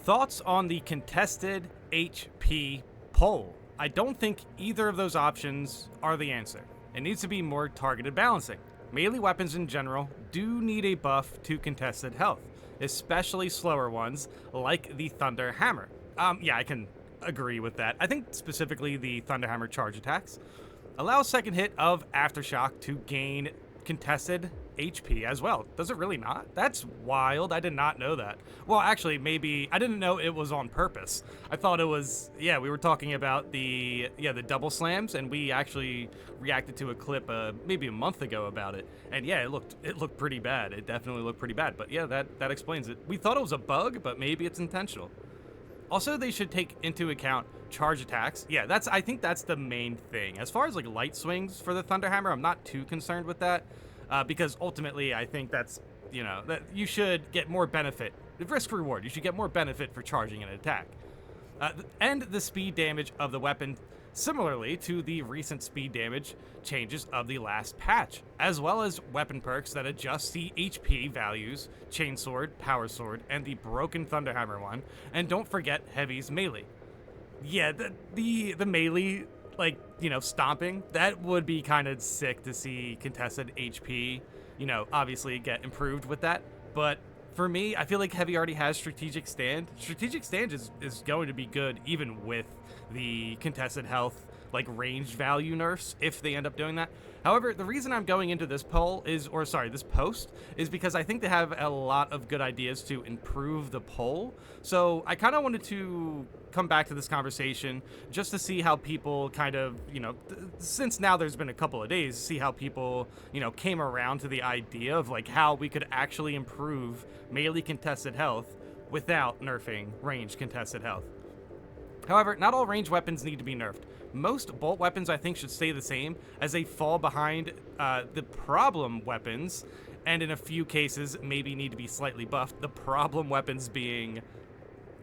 Thoughts on the contested HP poll? I don't think either of those options are the answer. It needs to be more targeted balancing. Melee weapons in general do need a buff to contested health, especially slower ones like the Thunder Hammer. Yeah, I can agree with that. I think specifically the Thunder Hammer charge attacks allow second hit of Aftershock to gain contested HP as well. Does it really not? That's wild. I did not know that. Well, actually, maybe I didn't know it was on purpose. I thought it was, yeah, we were talking about the double slams, and we actually reacted to a clip maybe a month ago about it. And yeah, it looked pretty bad. It definitely looked pretty bad. But yeah, that explains it. We thought it was a bug, but maybe it's intentional. Also, they should take into account charge attacks. Yeah, I think that's the main thing. As far as like light swings for the Thunder Hammer, I'm not too concerned with that. Because ultimately, I think that's, that you should get more benefit. The risk reward, you should get more benefit for charging an attack. And the speed damage of the weapon, similarly to the recent speed damage changes of the last patch, as well as weapon perks that adjust the HP values, Chainsword, Power Sword, and the Broken Thunderhammer one. And don't forget Heavy's melee. Yeah, the melee, stomping, that would be kind of sick to see contested HP, obviously get improved with that. But for me, I feel like Heavy already has Strategic Stand. Strategic Stand is going to be good even with the contested health, ranged value nerfs, if they end up doing that. However, the reason I'm going into this this post, is because I think they have a lot of good ideas to improve the poll. So I kind of wanted to come back to this conversation just to see how people kind of, since now there's been a couple of days, see how people, came around to the idea of how we could actually improve melee contested health without nerfing ranged contested health. However, not all ranged weapons need to be nerfed. Most bolt weapons, I think, should stay the same, as they fall behind the problem weapons, and in a few cases, maybe need to be slightly buffed. The problem weapons being,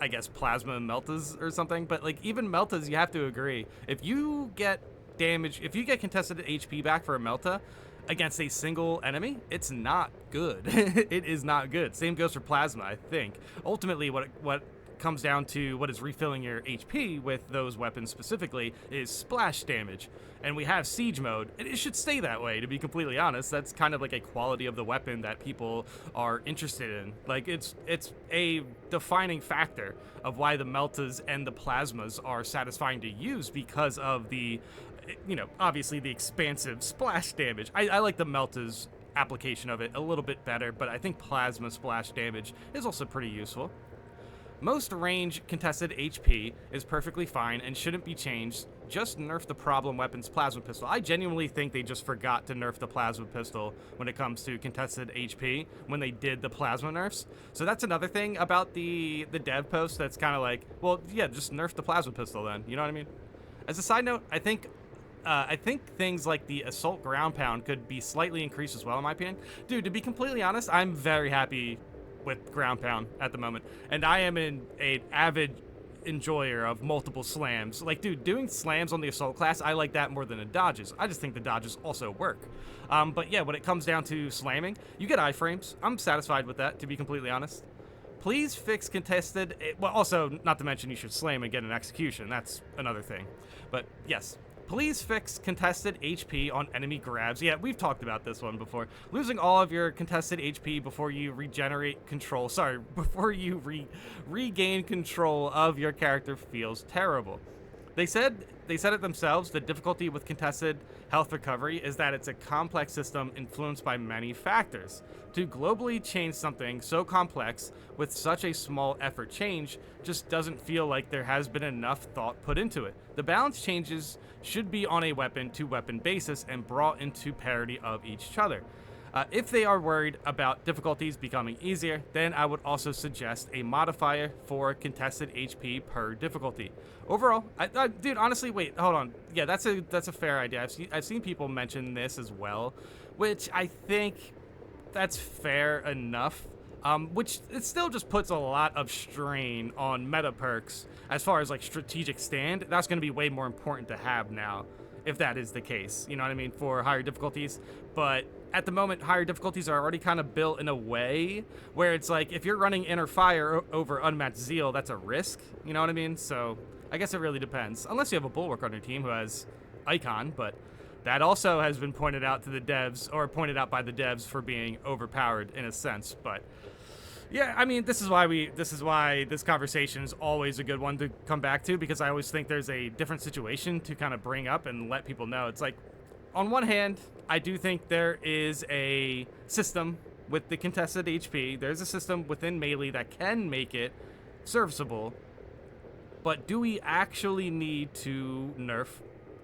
I guess, Plasma and Meltas or something, but even Meltas, you have to agree. If you get contested HP back for a Melta against a single enemy, it's not good. It is not good. Same goes for Plasma, I think. Ultimately, what comes down to what is refilling your HP with those weapons specifically is splash damage, and we have siege mode, and it should stay that way, to be completely honest. That's kind of a quality of the weapon that people are interested in. It's a defining factor of why the Meltas and the Plasmas are satisfying to use, because of the, obviously the expansive splash damage. I like the Meltas application of it a little bit better, but I think Plasma splash damage is also pretty useful. Most range contested HP is perfectly fine and shouldn't be changed. Just nerf the problem weapon's plasma pistol. I genuinely think they just forgot to nerf the plasma pistol when it comes to contested HP when they did the plasma nerfs. So that's another thing about the dev post that's kind of well, yeah, just nerf the plasma pistol then. You know what I mean? As a side note, I think things like the assault ground pound could be slightly increased as well, in my opinion. Dude, to be completely honest, I'm very happy with ground pound at the moment, and I am an avid enjoyer of multiple slams. Dude, doing slams on the assault class, I like that more than the dodges. I just think the dodges also work. But yeah, when it comes down to slamming, you get iframes. I'm satisfied with that, to be completely honest. Please fix contested, well, also, not to mention you should slam and get an execution. That's another thing. But yes, please fix contested HP on enemy grabs. Yeah, we've talked about this one before. Losing all of your contested HP before you regain control of your character feels terrible. They said it themselves. The difficulty with contested health recovery is that it's a complex system influenced by many factors. To globally change something so complex with such a small effort change just doesn't feel like there has been enough thought put into it. The balance changes should be on a weapon-to-weapon basis and brought into parity of each other. If they are worried about difficulties becoming easier, then I would also suggest a modifier for contested HP per difficulty. Overall, dude, honestly, wait, hold on. Yeah, that's a fair idea. I've seen people mention this as well, which I think that's fair enough. Which it still just puts a lot of strain on meta perks as far as strategic stand. That's going to be way more important to have now if that is the case, you know what I mean, for higher difficulties. But at the moment, higher difficulties are already kind of built in a way where it's like, if you're running Inner Fire over Unmatched Zeal, that's a risk, you know what I mean? So I guess it really depends, unless you have a Bulwark on your team who has Icon, but that also has been pointed out to the devs, or pointed out by the devs for being overpowered in a sense. But yeah, I mean, this is why this conversation is always a good one to come back to, because I always think there's a different situation to kind of bring up and let people know. It's like, on one hand, I do think there is a system with the contested HP. There's a system within Melee that can make it serviceable, but do we actually need to nerf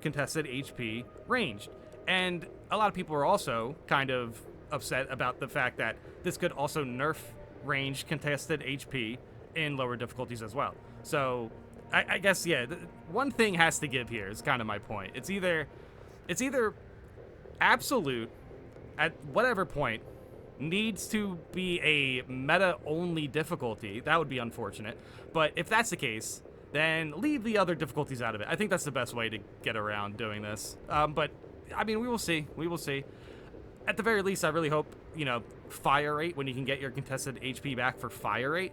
contested HP ranged? And a lot of people are also kind of upset about the fact that this could also nerf range contested HP in lower difficulties as well. So I guess, yeah, one thing has to give here is kind of my point. It's either absolute at whatever point needs to be a meta only difficulty. That would be unfortunate. But if that's the case, then leave the other difficulties out of it. I think that's the best way to get around doing this. But I mean, we will see. At the very least, I really hope, fire rate, when you can get your contested HP back for fire rate,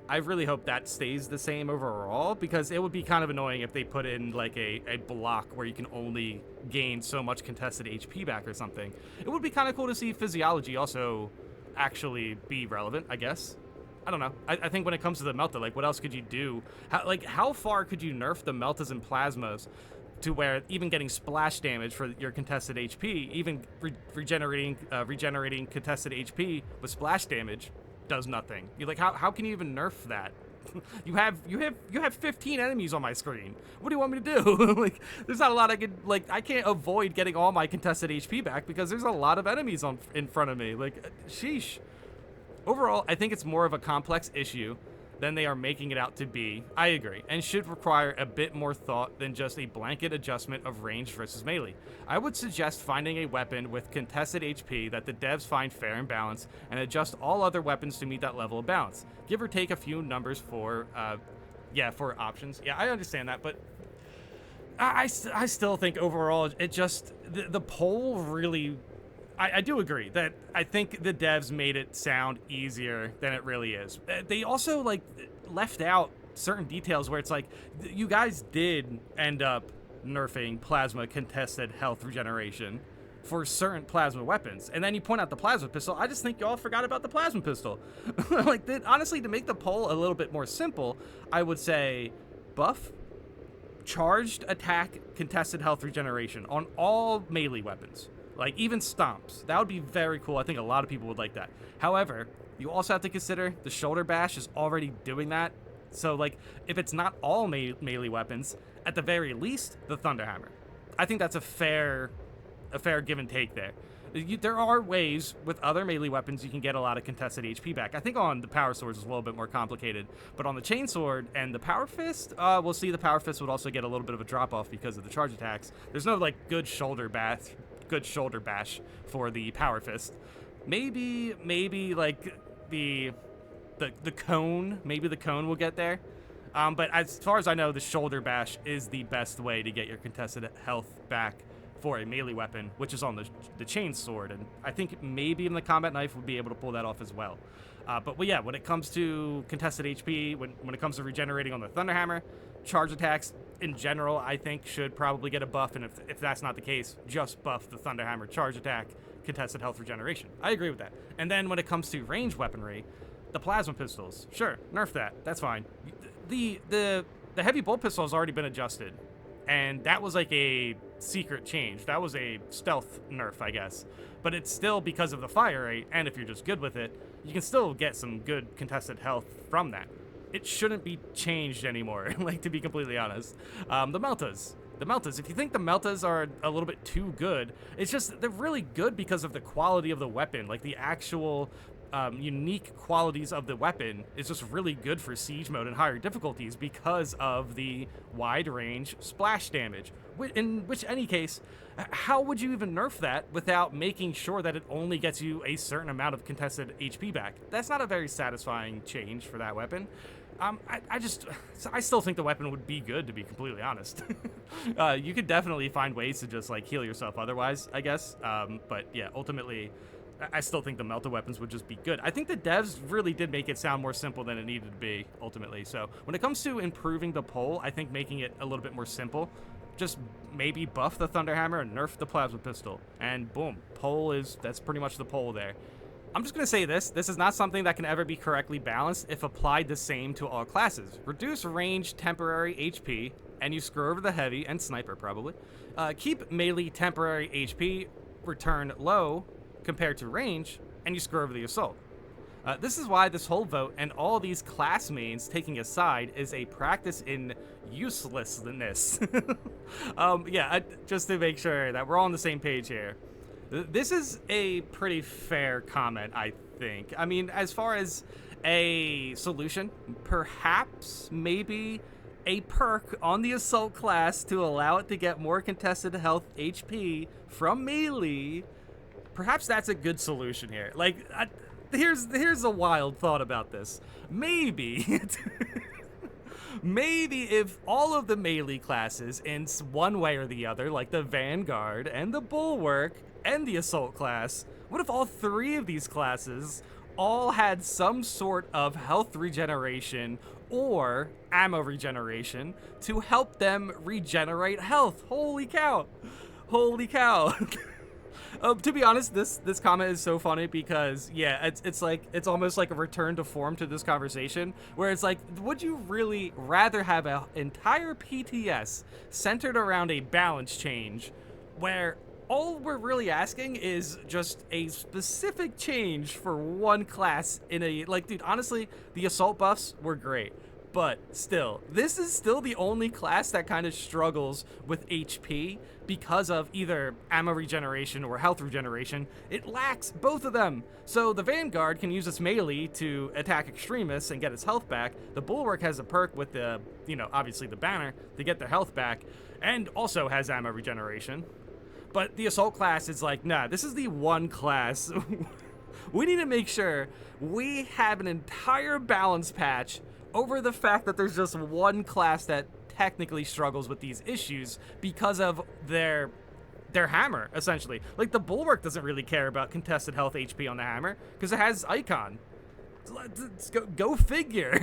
I really hope that stays the same overall, because it would be kind of annoying if they put in like a block where you can only gain so much contested HP back or something. It would be kind of cool to see physiology also actually be relevant, I guess. I don't know. I think when it comes to the Melta, like, what else could you do? How far could you nerf the Meltas and Plasmas to where even getting splash damage for your contested HP, even regenerating contested HP with splash damage does nothing? You're like, how can you even nerf that? you have 15 enemies on my screen. What do you want me to do? Like, there's not a lot I could, like, I can't avoid getting all my contested HP back because there's a lot of enemies in front of me. Like, sheesh. Overall, I think it's more of a complex issue than they are making it out to be. I agree, and should require a bit more thought than just a blanket adjustment of range versus melee. I would suggest finding a weapon with contested HP that the devs find fair and balanced, and adjust all other weapons to meet that level of balance. Give or take a few numbers for options. Yeah, I understand that, but I still think overall, it just, the poll really, I do agree that I think the devs made it sound easier than it really is. They also, like, left out certain details where it's like, you guys did end up nerfing plasma contested health regeneration for certain plasma weapons. And then you point out the plasma pistol. I just think y'all forgot about the plasma pistol. Like, honestly, to make the poll a little bit more simple, I would say buff charged attack contested health regeneration on all melee weapons. Like, even stomps. That would be very cool. I think a lot of people would like that. However, you also have to consider the shoulder bash is already doing that. So, like, if it's not all melee weapons, at the very least, the Thunderhammer. I think that's a fair give and take there. There are ways with other melee weapons you can get a lot of contested HP back. I think on the Power Swords is a little bit more complicated. But on the Chainsword and the Power Fist, we'll see the Power Fist would also get a little bit of a drop-off because of the charge attacks. There's no, like, good shoulder bash for the Power Fist. Maybe like the cone, maybe the cone will get there. But as far as I know, the shoulder bash is the best way to get your contested health back for a melee weapon, which is on the chain sword, and I think maybe even the combat knife would be able to pull that off as well. But yeah, when it comes to contested HP, when it comes to regenerating on the Thunderhammer, charge attacks in general, I think, should probably get a buff, and if that's not the case, just buff the Thunderhammer charge attack, contested health regeneration. I agree with that. And then when it comes to ranged weaponry, the plasma pistols, sure, nerf that. That's fine. The heavy bolt pistol has already been adjusted, and that was like a secret change. That was a stealth nerf, I guess. But it's still because of the fire rate, and if you're just good with it, you can still get some good contested health from that. It shouldn't be changed anymore, like, to be completely honest. The Meltas, if you think the Meltas are a little bit too good, it's just, they're really good because of the quality of the weapon. Like, the actual unique qualities of the weapon is just really good for siege mode and higher difficulties because of the wide range splash damage. In any case, how would you even nerf that without making sure that it only gets you a certain amount of contested HP back? That's not a very satisfying change for that weapon. I still think the weapon would be good, to be completely honest. You could definitely find ways to just like heal yourself otherwise, I guess. But yeah, ultimately, I still think the melted weapons would just be good. I think the devs really did make it sound more simple than it needed to be, ultimately. So when it comes to improving the pole, I think making it a little bit more simple, just maybe buff the Thunderhammer and nerf the Plasma Pistol, and boom, that's pretty much the pole there. I'm just going to say this is not something that can ever be correctly balanced if applied the same to all classes. Reduce range temporary HP, and you screw over the heavy and sniper probably. Keep melee temporary HP return low compared to range, and you screw over the assault. This is why this whole vote and all these class mains taking a side is a practice in uselessness. Just to make sure that we're all on the same page here. This is a pretty fair comment, I think. I mean, as far as a solution, perhaps maybe a perk on the assault class to allow it to get more contested health HP from melee. Perhaps that's a good solution here. Like, here's a wild thought about this. Maybe maybe if all of the melee classes in one way or the other, like the Vanguard and the Bulwark and the Assault class, what if all three of these classes all had some sort of health regeneration or ammo regeneration to help them regenerate health? Holy cow. Holy cow. To be honest, this comment is so funny because, yeah, it's almost like a return to form to this conversation, where it's like, would you really rather have an entire PTS centered around a balance change where all we're really asking is just a specific change for one class in a, like, dude, honestly, the assault buffs were great. But still, this is still the only class that kind of struggles with HP because of either ammo regeneration or health regeneration. It lacks both of them. So the Vanguard can use its melee to attack extremists and get its health back. The Bulwark has a perk with the, obviously the banner to get their health back, and also has ammo regeneration. But the assault class is like, nah, this is the one class. We need to make sure we have an entire balance patch over the fact that there's just one class that technically struggles with these issues because of their hammer, essentially. Like, the Bulwark doesn't really care about contested health HP on the hammer because it has Icon. Let's go figure.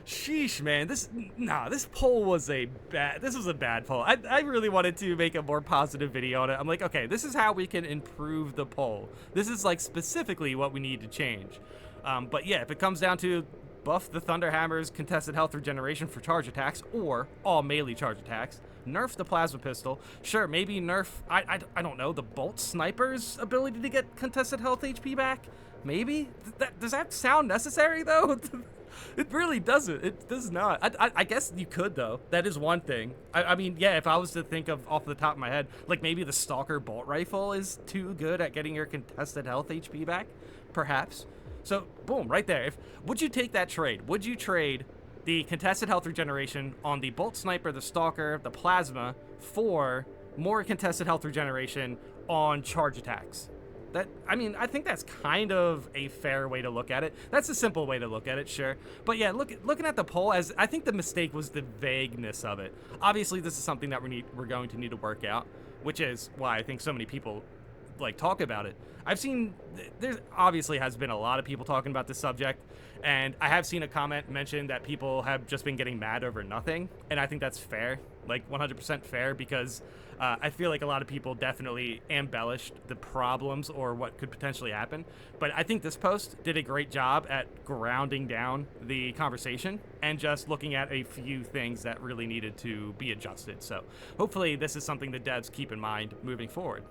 Sheesh, man. This poll was a bad poll. I really wanted to make a more positive video on it. I'm like, okay, this is how we can improve the poll. This is like specifically what we need to change. But yeah, if it comes down to buff the Thunderhammer's contested health regeneration for charge attacks, or all melee charge attacks, nerf the Plasma Pistol, sure, maybe nerf, I don't know, the Bolt Sniper's ability to get contested health HP back? Maybe? Does that sound necessary, though? It really doesn't. It does not. I guess you could, though. That is one thing. I mean, yeah, if I was to think of off the top of my head, like maybe the Stalker Bolt Rifle is too good at getting your contested health HP back, perhaps. So, boom, right there. Would you take that trade? Would you trade the contested health regeneration on the Bolt Sniper, the Stalker, the Plasma, for more contested health regeneration on charge attacks? I think that's kind of a fair way to look at it. That's a simple way to look at it, sure. But yeah, looking at the poll, as I think the mistake was the vagueness of it. Obviously, this is something that we're going to need to work out, which is why I think so many people like talk about it. I've seen there obviously has been a lot of people talking about this subject, and I have seen a comment mention that people have just been getting mad over nothing, and I think that's fair, like 100% fair, because I feel like a lot of people definitely embellished the problems or what could potentially happen. But I think this post did a great job at grounding down the conversation and just looking at a few things that really needed to be adjusted. So hopefully this is something the devs keep in mind moving forward.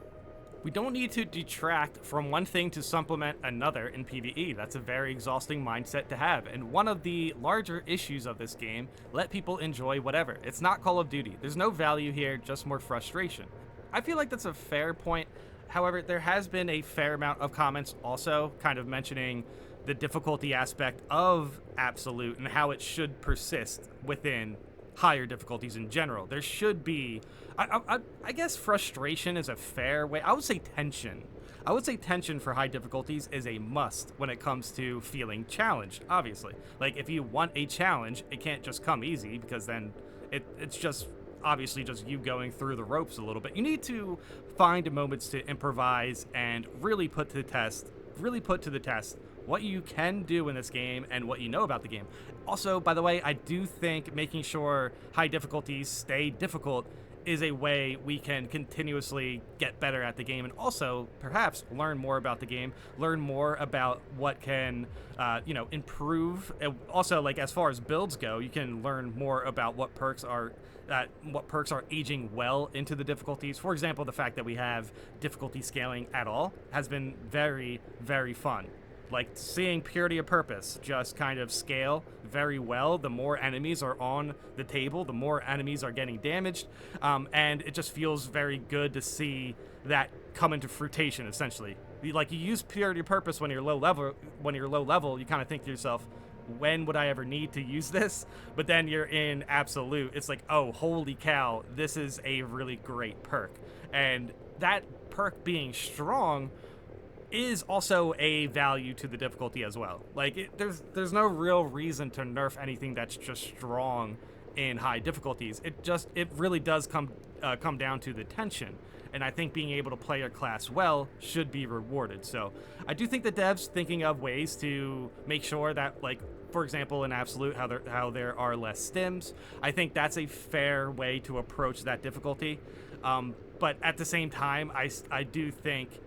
We don't need to detract from one thing to supplement another in PvE. That's a very exhausting mindset to have. And one of the larger issues of this game, let people enjoy whatever. It's not Call of Duty. There's no value here, just more frustration. I feel like that's a fair point. However, there has been a fair amount of comments also kind of mentioning the difficulty aspect of Absolute and how it should persist within higher difficulties in general. There should be, I guess frustration is a fair way. I would say tension. I would say tension for high difficulties is a must when it comes to feeling challenged, obviously. Like, if you want a challenge, it can't just come easy, because then it's just obviously just you going through the ropes a little bit. You need to find moments to improvise and really put to the test what you can do in this game and what you know about the game. Also, by the way, I do think making sure high difficulties stay difficult is a way we can continuously get better at the game, and also perhaps learn more about the game, learn more about what can improve. Also, like, as far as builds go, you can learn more about what perks are aging well into the difficulties. For example, the fact that we have difficulty scaling at all has been very, very fun. Like, seeing Purity of Purpose just kind of scale very well. The more enemies are on the table, the more enemies are getting damaged, and it just feels very good to see that come into fruition. Essentially, like, you use Purity of Purpose when you're low level. You kind of think to yourself, when would I ever need to use this? But then you're in Absolute. It's like, oh, holy cow, this is a really great perk, and that perk being strong is also a value to the difficulty as well. Like, there's no real reason to nerf anything that's just strong in high difficulties. It really does come down to the tension, and I think being able to play your class well should be rewarded. So I do think the devs thinking of ways to make sure that, like, for example, in Absolute, how there are less stims, I think that's a fair way to approach that difficulty. But at the same time, I do think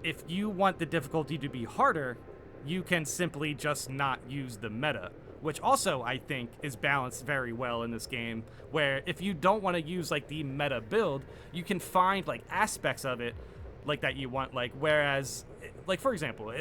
if you want the difficulty to be harder, you can simply just not use the meta, which also I think is balanced very well in this game, where if you don't want to use, like, the meta build, you can find, like, aspects of it like that you want, like, whereas, like, for example,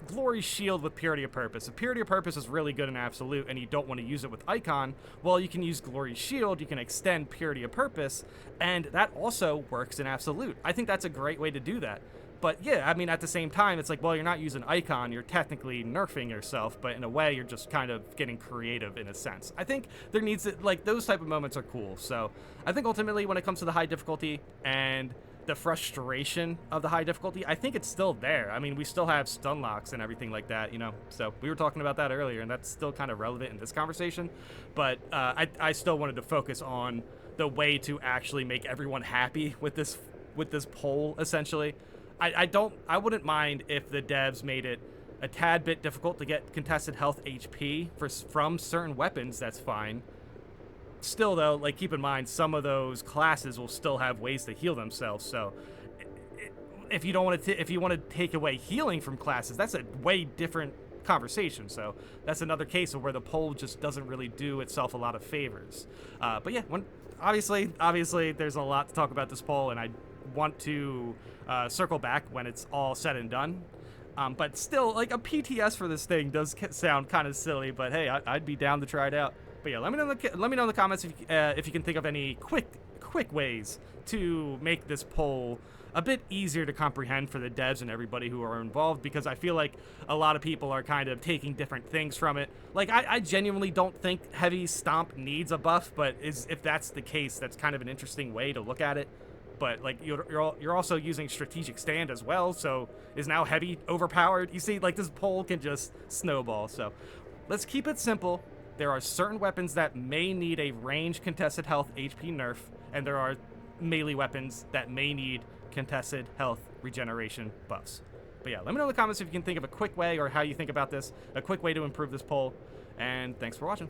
Glory Shield with Purity of Purpose. If Purity of Purpose is really good in Absolute and you don't want to use it with Icon, well, you can use Glory Shield, you can extend Purity of Purpose, and that also works in Absolute. I think that's a great way to do that. But yeah, I mean, at the same time, it's like, well, you're not using Icon, you're technically nerfing yourself, but in a way, you're just kind of getting creative in a sense. I think there needs to, like, those type of moments are cool. So I think ultimately, when it comes to the high difficulty and the frustration of the high difficulty, I think it's still there. I mean, we still have stun locks and everything like that, you know? So we were talking about that earlier, and that's still kind of relevant in this conversation. But I still wanted to focus on the way to actually make everyone happy with this poll, essentially. I wouldn't mind if the devs made it a tad bit difficult to get contested health HP from certain weapons. That's fine. Still, though, like, keep in mind, some of those classes will still have ways to heal themselves. So if you don't want to, if you want to take away healing from classes, that's a way different conversation. So that's another case of where the poll just doesn't really do itself a lot of favors. But yeah, obviously there's a lot to talk about this poll, and I want to circle back when it's all said and done. But still, like, a PTS for this thing does sound kind of silly, but hey, I'd be down to try it out. But yeah, let me know in the comments if you can think of any quick ways to make this poll a bit easier to comprehend for the devs and everybody who are involved, because I feel like a lot of people are kind of taking different things from it. Like, I genuinely don't think Heavy Stomp needs a buff, but if that's the case, that's kind of an interesting way to look at it. But, like, you're also using Strategic Stand as well, so is now Heavy overpowered? You see, like, this poll can just snowball. So let's keep it simple. There are certain weapons that may need a range contested health HP nerf, and there are melee weapons that may need contested health regeneration buffs. But yeah, let me know in the comments if you can think of a quick way, or how you think about this, a quick way to improve this poll, and thanks for watching.